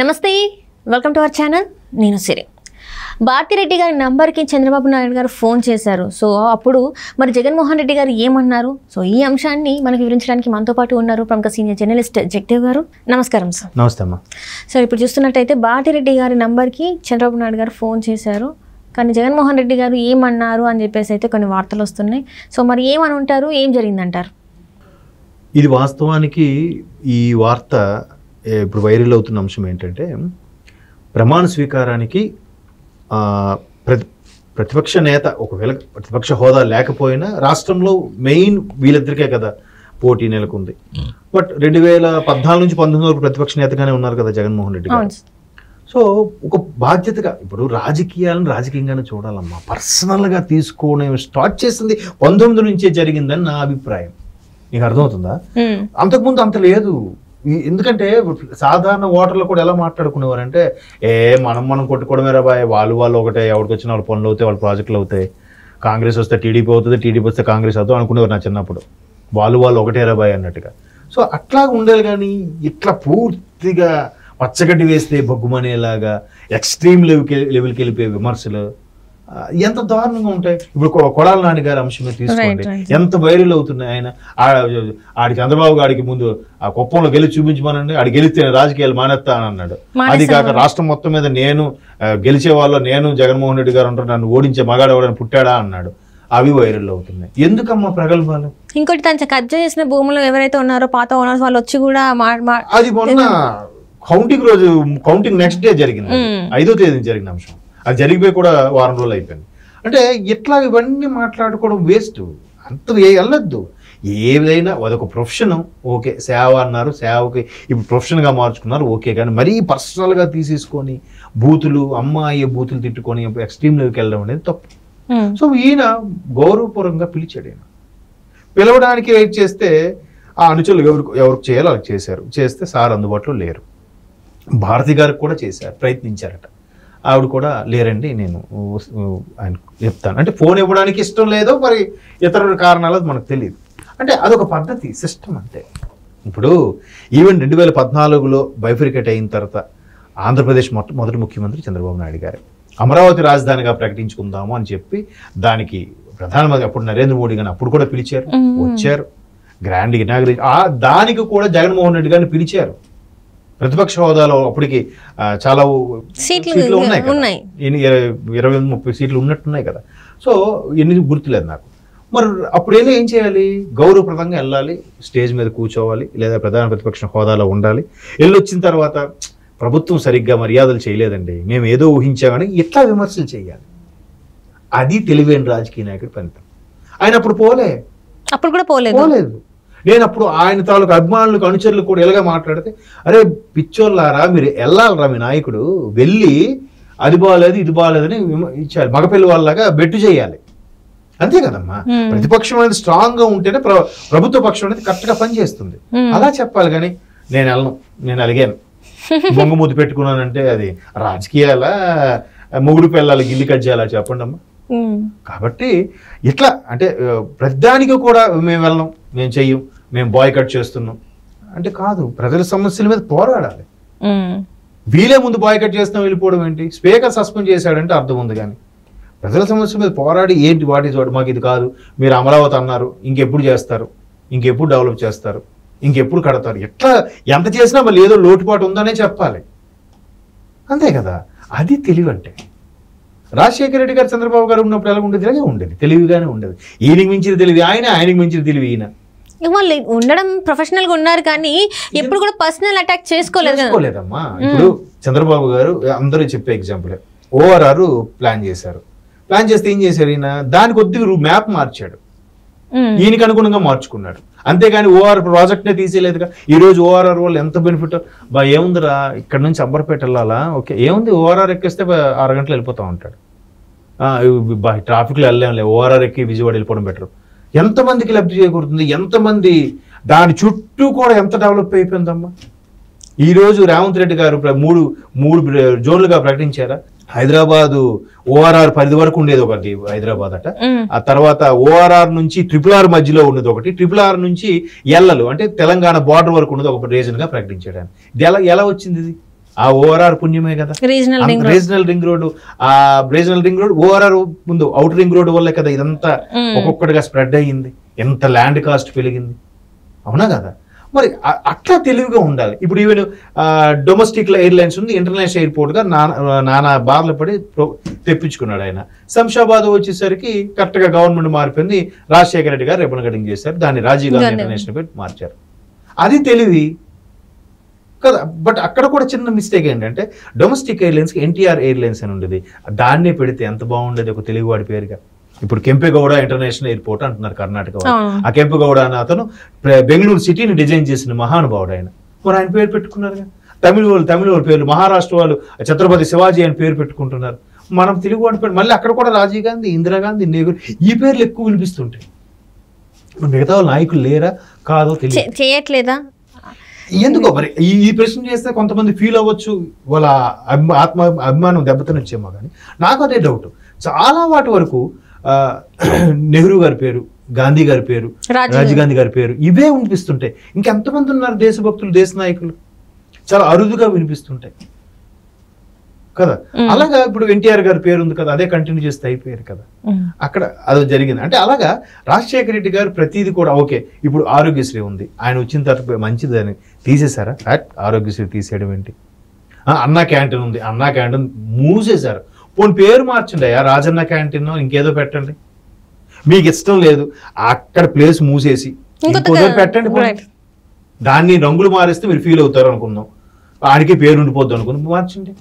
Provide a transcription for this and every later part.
నమస్తే, welcome to our channel. నేను సిరి. భారతిరెడ్డి గారి నంబర్కి చంద్రబాబు నాయుడు గారు ఫోన్ చేశారు. సో అప్పుడు మరి జగన్మోహన్ రెడ్డి గారు ఏమన్నారు? సో ఈ అంశాన్ని మనకు వివరించడానికి మనతో పాటు ఉన్నారు ప్రముఖ సీనియర్ జర్నలిస్ట్ జగదేవ్ గారు. నమస్కారం సార్. నమస్తే అమ్మా. సార్, ఇప్పుడు చూస్తున్నట్టయితే భారతిరెడ్డి గారి నంబర్కి చంద్రబాబు నాయుడు గారు ఫోన్ చేశారు, కానీ జగన్మోహన్ రెడ్డి గారు ఏమన్నారు అని చెప్పేసి అయితే కొన్ని వార్తలు వస్తున్నాయి. సో మరి ఏమని ఉంటారు, ఏం జరిగిందంటారు? ఇది వాస్తవానికి ఈ వార్త ఇప్పుడు వైరల్ అవుతున్న అంశం ఏంటంటే, ప్రమాణ స్వీకారానికి ప్రతిపక్ష నేత ఒకవేళ ప్రతిపక్ష హోదా లేకపోయినా రాష్ట్రంలో మెయిన్ వీళ్ళిద్దరికే కదా పోటీ నెలకొంది. బట్ 2014 నుంచి 19 వరకు ప్రతిపక్ష నేతగానే ఉన్నారు కదా జగన్మోహన్ రెడ్డి గారు. సో ఒక బాధ్యతగా ఇప్పుడు రాజకీయాలను రాజకీయంగానే చూడాలమ్మా. పర్సనల్గా తీసుకునే స్టార్ట్ చేసింది 19 నుంచే జరిగిందని నా అభిప్రాయం. నీకు అర్థమవుతుందా? అంతకుముందు అంత లేదు. ఎందుకంటే సాధారణ ఓటర్లు కూడా ఎలా మాట్లాడుకునేవారంటే, మనం కొట్టుకోవడమే రాబాయ్, వాళ్ళు ఒకటే, ఎవరికి వచ్చిన వాళ్ళ పనులు అవుతాయి, వాళ్ళ ప్రాజెక్టులు అవుతాయి, కాంగ్రెస్ వస్తే టీడీపీ అవుతుంది, టీడీపీ వస్తే కాంగ్రెస్ అవుతుంది అనుకునేవారు నా చిన్నప్పుడు. వాళ్ళు ఒకటే రాబాయ్ అన్నట్టుగా. సో అట్లా ఉండేది. కానీ ఇట్లా పూర్తిగా పచ్చగడ్డి వేస్తే బొగ్గుమనేలాగా ఎక్స్ట్రీమ్ లెవెల్కి వెళ్ళిపోయే విమర్శలు ఎంత దారుణంగా ఉంటాయి. ఇప్పుడు కొడాల నాని గారి అంశమే తీసుకోండి, ఎంత వైరల్ అవుతున్నాయి. ఆయన ఆడి చంద్రబాబు గారికి ముందు ఆ కుప్పంలో గెలిచి చూపించమనండి, ఆడి గెలిస్తే రాజకీయాలు మానేస్తా అని అన్నాడు. అది కాక రాష్ట్రం మొత్తం మీద నేను గెలిచే వాళ్ళు, నేను జగన్మోహన్ రెడ్డి గారు ఉంటారు, నన్ను ఓడించే మగాడు ఎవడని పుట్టాడా అన్నాడు. అవి వైరల్ అవుతున్నాయి. ఎందుకమ్మా ప్రగల్భాలు? ఇంకోటి, తను కబ్జా చేసిన భూములు ఎవరైతే ఉన్నారో పాత ఓనర్స్ వాళ్ళు వచ్చి కూడా అది మొన్న కౌంటింగ్ నెక్స్ట్ డే జరిగింది, 5వ తేదీ జరిగిన అంశం. అది జరిగిపోయి కూడా వారం రోజులు అయిపోయింది. అంటే ఇట్లా ఇవన్నీ మాట్లాడుకోవడం వేస్ట్. అంత వెళ్ళొద్దు. ఏదైనా అదొక ప్రొఫెషన్. ఓకే, సేవ అన్నారు, సేవకి ఇప్పుడు ప్రొఫెషన్గా మార్చుకున్నారు, ఓకే. కానీ మరీ పర్సనల్గా తీసేసుకొని బూతులు, అమ్మాయి బూతులు తిట్టుకొని ఎక్స్ట్రీమ్ లెవెల్కి వెళ్ళడం అనేది తప్పు. సో ఈయన గౌరవపూర్వకంగా పిలిచాడు. ఈయన పిలవడానికి వెయిట్ చేస్తే ఆ అనుచరులు ఎవరికి చేయాలో వాళ్ళకి చేశారు. చేస్తే సార్ అందుబాటులో లేరు. భారతి గారికి కూడా చేశారు, ప్రయత్నించారట. ఆవిడ కూడా లేరండి, నేను ఆయన చెప్తాను అంటే ఫోన్ ఇవ్వడానికి ఇష్టం లేదో మరి ఇతర కారణాలు మనకు తెలియదు. అంటే అదొక పద్ధతి, సిస్టమ్ అంతే. ఇప్పుడు ఈవెన్ 2014లో బైఫరికేట్ అయిన తర్వాత ఆంధ్రప్రదేశ్ మొదటి ముఖ్యమంత్రి చంద్రబాబు నాయుడు గారు అమరావతి రాజధానిగా ప్రకటించుకుందాము అని చెప్పి దానికి ప్రధానమంత్రి అప్పుడు నరేంద్ర మోడీ గారిని అప్పుడు కూడా పిలిచారు, వచ్చారు. గ్రాండ్ ఇనాగ్రేషన్ దానికి కూడా జగన్మోహన్ రెడ్డి గారిని పిలిచారు. ప్రతిపక్ష హోదాలో అప్పటికి చాలా సీట్లు ఉన్నాయి, 20-30 సీట్లు ఉన్నట్టున్నాయి కదా. సో ఎన్ని గుర్తులేదు నాకు. మరి అప్పుడు ఏం చేయాలి? గౌరవప్రదంగా వెళ్ళాలి, స్టేజ్ మీద కూర్చోవాలి, లేదా ప్రధాన ప్రతిపక్ష హోదాలో ఉండాలి. వెళ్ళొచ్చిన తర్వాత ప్రభుత్వం సరిగ్గా మర్యాదలు చేయలేదండి, మేము ఏదో ఊహించామని ఇట్లా విమర్శలు చేయాలి. అది తెలివైన రాజకీయ నాయకుడి పనితం. ఆయన అప్పుడు పోలేదు. నేను అప్పుడు ఆయన తాలూకు అభిమానులకు, అనుచరులు కూడా ఎలాగా మాట్లాడితే, అరే పిచ్చోళ్ళారా, మీరు వెళ్ళాలరా, మీ నాయకుడు వెళ్ళి అది బాగాలేదు ఇది బాగాలేదని ఇచ్చారు. మగపిల్లి వాళ్ళలాగా బెట్టు చేయాలి, అంతే కదమ్మా. ప్రతిపక్షం అనేది స్ట్రాంగ్ గా ఉంటేనే ప్రభుత్వ పక్షం అనేది కరెక్ట్ గా పనిచేస్తుంది. అలా చెప్పాలి. కానీ నేను అలిగాను, బొంగ ముద్దు పెట్టుకున్నానంటే అది రాజకీయాల మొగుడు పిల్లలకి ఇల్లు కట్ చేయాలా చెప్పండి అమ్మా. కాబట్టి ఇట్లా అంటే ప్రతిదానికి కూడా మేము వెళ్ళం, మేము చెయ్యం, మేము బాయ్కట్ చేస్తున్నాం అంటే కాదు. ప్రజల సమస్యల మీద పోరాడాలి. వీలే ముందు బాయ్కట్ చేస్తాం వెళ్ళిపోవడం ఏంటి? స్పీకర్ సస్పెండ్ చేశాడంటే అర్థం ఉంది. కానీ ప్రజల సమస్యల మీద పోరాడి ఏంటి వాటి చోటు మాకు ఇది కాదు, మీరు అమరావతి అన్నారు, ఇంకెప్పుడు చేస్తారు, ఇంకెప్పుడు డెవలప్ చేస్తారు, ఇంకెప్పుడు కడతారు, ఎట్లా ఎంత చేసినా మళ్ళీ ఏదో లోటుపాటు ఉందనే చెప్పాలి, అంతే కదా. అది తెలివి అంటే. రాజశేఖర రెడ్డి గారు చంద్రబాబు గారు ఉన్నప్పుడు ఎలా ఉండేది? ఇలాగే ఉండేది, తెలివిగానే ఉండేది. ఈయనకి మించిన తెలివి ఆయన, ఆయనకి మించిన తెలివి ఈయన. వాళ్ళు ఉండడం ప్రొఫెషనల్ గా ఉన్నారు, కానీ ఎప్పుడు కూడా పర్సనల్ అటాక్ చేసుకోలేదమ్మా. ఇప్పుడు చంద్రబాబు గారు అందరూ చెప్పే ఎగ్జాంపుల్, ORR ప్లాన్ చేశారు. ప్లాన్ చేస్తే ఏం చేశారు? ఈయన దాని కొద్దిగా మ్యాప్ మార్చాడు, ఈయనకి అనుగుణంగా మార్చుకున్నాడు. అంతేగాని ORR ప్రాజెక్ట్ నే తీసేయలేదుగా. ఈ రోజు ORR వల్ల ఎంత బెనిఫిట్ ఏముందిరా, ఇక్కడ నుంచి అంబర్పేట వెళ్ళాలా, ఓకే ఏముంది, ORR ఎక్కేస్తే 6 గంటలు వెళ్ళిపోతా ఉంటాడు. ట్రాఫిక్లో వెళ్ళలేంలే, ORR ఎక్కి విజయవాడ వెళ్ళిపోవడం బెటర్. ఎంతమందికి లబ్ధి చేకూరుతుంది, ఎంతమంది దాని చుట్టూ కూడా ఎంత డెవలప్ అయిపోయిందమ్మా. ఈరోజు రేవంత్ రెడ్డి గారు మూడు జోన్లుగా ప్రకటించారా. హైదరాబాద్ ORR పరిధి వరకు ఉండేది ఒకటి హైదరాబాద్ అట. ఆ తర్వాత ORR నుంచి RRR మధ్యలో ఉన్నది ఒకటి, RRR నుంచి ఎల్లలు అంటే తెలంగాణ బార్డర్ వరకు ఉన్నది ఒక రీజన్ గా ప్రకటించాడు. ఇది ఎలా వచ్చింది? ఇది ఆ ఓఆర్ఆర్ పుణ్యమే కదా, regional ring regional ring road, ఆ రీజనల్ రింగ్ రోడ్ ఓఆర్ఆర్ ముందు అవుట్ రింగ్ రోడ్ వల్లే కదా ఇదంతా ఒక్కొక్కటిగా స్ప్రెడ్ అయ్యింది, ఎంత ల్యాండ్ కాస్ట్ పెరిగింది, అవునా కదా. మరి అట్లా తెలివిగా ఉండాలి. ఇప్పుడు ఈవెన్ డొమెస్టిక్ ఎయిర్లైన్స్ ఉంది, ఇంటర్నేషనల్ ఎయిర్పోర్ట్ గా నానా బాధలు పడి తెప్పించుకున్నాడు ఆయన. శంషాబాద్ వచ్చేసరికి కరెక్ట్ గా గవర్నమెంట్ మారిపోయింది, రాజశేఖర రెడ్డి గారు రిబన్ కటింగ్ చేశారు, దాన్ని రాజీవ్ గాంధీ ఇంటర్నేషనల్ పెట్టి మార్చారు. అది తెలివి కదా. బట్ అక్కడ కూడా చిన్న మిస్టేక్ ఏంటంటే డొమెస్టిక్ ఎయిర్లైన్స్ కి ఎన్టీఆర్ ఎయిర్లైన్స్ అని ఉండేది, దాన్నే పెడితే ఎంత బాగుండేది ఒక తెలుగువాడి పేరుగా. ఇప్పుడు కెంపెగౌడ ఇంటర్నేషనల్ ఎయిర్పోర్ట్ అంటున్నారు కర్ణాటక వాళ్ళు. ఆ కెంపెగౌడ అనే అతను బెంగళూరు సిటీని డిజైన్ చేసిన మహానుభావుడు ఆయన. మరి ఆయన పేరు పెట్టుకున్నారు. తమిళ వాళ్ళ పేర్లు, మహారాష్ట్ర వాళ్ళు ఛత్రపతి శివాజీ అని పేరు పెట్టుకుంటున్నారు. మనం తెలుగువాడి పేరు మళ్ళీ అక్కడ కూడా రాజీవ్ గాంధీ, ఇందిరాగాంధీ, నెహ్రూ ఈ పేర్లు ఎక్కువ వినిపిస్తుంటాయి. మిగతా వాళ్ళ నాయకులు లేరా కాదో తెలియదు, చేయట్లేదా ఎందుకో మరి. ఈ ప్రశ్న చేస్తే కొంతమంది ఫీల్ అవ్వచ్చు, వాళ్ళ అభిమానం దెబ్బతినొచ్చేమో. కానీ నాకు అదే డౌట్. చాలా వాటి వరకు నెహ్రూ గారి పేరు, గాంధీ గారి పేరు, రాజీవ్ గాంధీ గారి పేరు ఇవే వినిపిస్తుంటాయి. ఇంకెంతమంది ఉన్నారు దేశభక్తులు, దేశ నాయకులు, చాలా అరుదుగా వినిపిస్తుంటాయి కదా. అలాగా ఇప్పుడు ఎన్టీఆర్ గారి పేరు ఉంది కదా, అదే కంటిన్యూ చేస్తే అయిపోయారు కదా. అక్కడ అది జరిగింది. అంటే అలాగా రాజశేఖర రెడ్డి గారు ప్రతిదీ కూడా ఓకే. ఇప్పుడు ఆరోగ్యశ్రీ ఉంది, ఆయన వచ్చిన తర్వాత మంచిదని తీసేశారా? ఆరోగ్యశ్రీ తీసేయడం ఏంటి? అన్నా క్యాంటీన్ ఉంది, అన్నా క్యాంటీన్ మూసేశారు. పోనీ పేరు మార్చండి అయ్యా, రాజన్న క్యాంటీన్ ఇంకేదో పెట్టండి. మీకు ఇష్టం లేదు అక్కడ ప్లేస్ మూసేసి ఇంకోదో పెట్టండి. దాన్ని రంగులు మారిస్తే మీరు ఫీల్ అవుతారు అనుకుందాం, ఆడికి పేరు ఉండిపోద్దు అనుకుందాం, మార్చండి.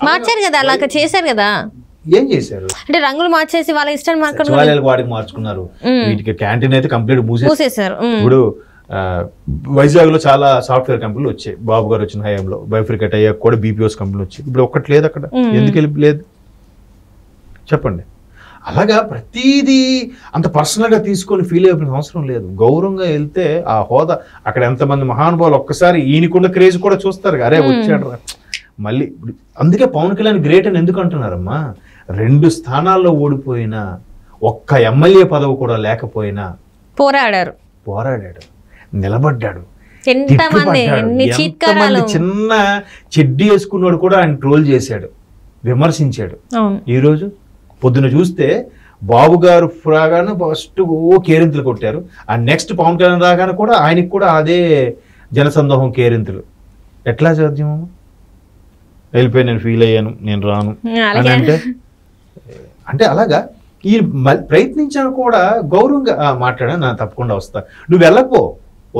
మార్చారు కదా, అలా చేశారు కదా. ఏం చేశారు అంటే రంగులు మార్చేసి వాళ్ళ ఇష్టం వాడికి మార్చుకున్నారు. వీటికి క్యాంటీన్ అయితే కంప్లీట్ మూసేశారు. ఇప్పుడు వైజాగ్ లో చాలా సాఫ్ట్వేర్ కంపెనీలు వచ్చాయి బాబు గారు వచ్చిన హయాంలో. బైఫ్రికేట్ అయ్యాక కూడా బీపీఓస్ కంపెనీలు వచ్చాయి. ఇప్పుడు ఒక్కటి లేదు అక్కడ. ఎందుకు లేదు చెప్పండి. అలాగా ప్రతిదీ అంత పర్సనల్ గా తీసుకొని ఫీల్ అయిపోయిన అవసరం లేదు. గౌరవంగా వెళ్తే ఆ హోదా అక్కడ ఎంతమంది మహానుభావులు ఒక్కసారి ఈయనకున్న క్రేజ్ కూడా చూస్తారు. అరే వచ్చాడు మళ్ళీ. అందుకే పవన్ కళ్యాణ్ గ్రేట్ అని ఎందుకు అంటున్నారమ్మా? 2 స్థానాల్లో ఓడిపోయినా, ఒక్క ఎమ్మెల్యే పదవి కూడా లేకపోయినా పోరాడాడు, నిలబడ్డాడు, చిన్న చెడ్డీ వేసుకున్నాడు కూడా ఆయన ట్రోల్ చేశాడు, విమర్శించాడు. ఈరోజు పొద్దున చూస్తే బాబు గారు రాగానే ఫస్ట్ కేరింతలు కొట్టారు. ఆ నెక్స్ట్ పవన్ కళ్యాణ్ రాగానే కూడా ఆయనకి కూడా అదే జనసందోహం, కేరింతలు. ఎట్లా సాధ్యమో? వెళ్ళిపోయి నేను ఫీల్ అయ్యాను, నేను రాను అని అంటే అలాగా ఈ ప్రయత్నించాను కూడా గౌరవంగా మాట్లాడా, నా తప్పకుండా వస్తా, నువ్వు వెళ్ళకపో,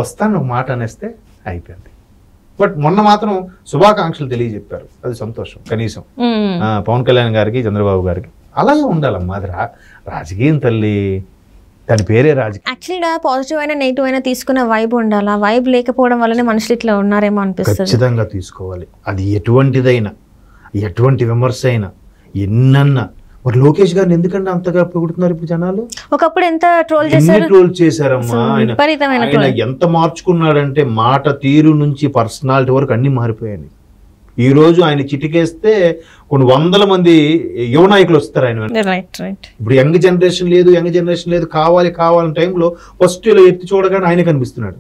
వస్తాను ఒక మాట అనేస్తే అయిపోయింది. బట్ మొన్న మాత్రం శుభాకాంక్షలు తెలియజెప్పారు, అది సంతోషం. కనీసం పవన్ కళ్యాణ్ గారికి, చంద్రబాబు గారికి అలాగే ఉండాలమ్మా. అది రాజకీయం తల్లి, దాని పేరే రాజకీయం. యాక్చువల్గా పాజిటివ్ అయినా నెగిటివ్ అయినా తీసుకున్న వైబ్ ఉండాలి. ఆ వైబ్ లేకపోవడం వల్లనే మనుషులు ఇట్లా ఉన్నారేమో అనిపిస్తుంది. ఖచ్చితంగా తీసుకోవాలి. అది ఎటువంటిదైనా, ఎటువంటి విమర్శ అయినా, ఎన్నన్నా. మరి లోకేష్ గారిని ఎందుకంటే అంతగా పొగుడుతున్నారు ఇప్పుడు జనాలు? ఒకప్పుడు ఎంత ట్రోల్ చేశారమ్మా. ఆయన ఎంత మార్చుకున్నాడంటే మాట తీరు నుంచి పర్సనాలిటీ వరకు అన్ని మారిపోయాయి. ఈ రోజు ఆయన చిటికేస్తే కొన్ని 100 మంది యువ నాయకులు వస్తారు ఆయన. ఇప్పుడు యంగ్ జనరేషన్ లేదు కావాలని టైంలో ఫస్ట్ ఇలా ఎత్తి చూడగానే ఆయన కనిపిస్తున్నాడు.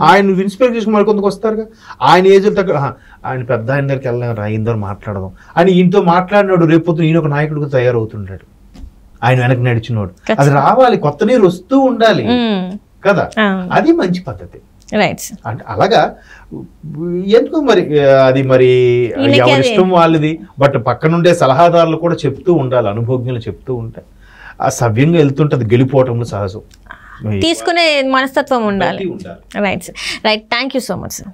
ఆయన ఇన్స్పైర్ చేసుకుని మరి కొంతకు వస్తారుగా. ఆయన ఏజ్ తగ్గ ఆయన పెద్ద ఆయన దగ్గరికి వెళ్ళాం, ఆయనతో మాట్లాడదాం అని ఈయనతో మాట్లాడినాడు. రేపు ఈయన ఒక నాయకుడిగా తయారవుతుంటాడు, ఆయన వెనక్కి నడిచినోడు. అది రావాలి, కొత్త నీరు వస్తూ ఉండాలి కదా. అది మంచి పద్ధతి. అంటే అలాగా ఎందుకు మరి అది మరి ఎవరి ఇష్టం వాళ్ళది. బట్ పక్కనుండే సలహాదారులు కూడా చెప్తూ ఉండాలి, అనుభవజ్ఞులు చెప్తూ ఉంటాయి. ఆ సవ్యంగా వెళ్తుంటే గెలిపోవటంలో సహజం, తీసుకునే మనస్తత్వం ఉండాలి. Right thank you so much sir.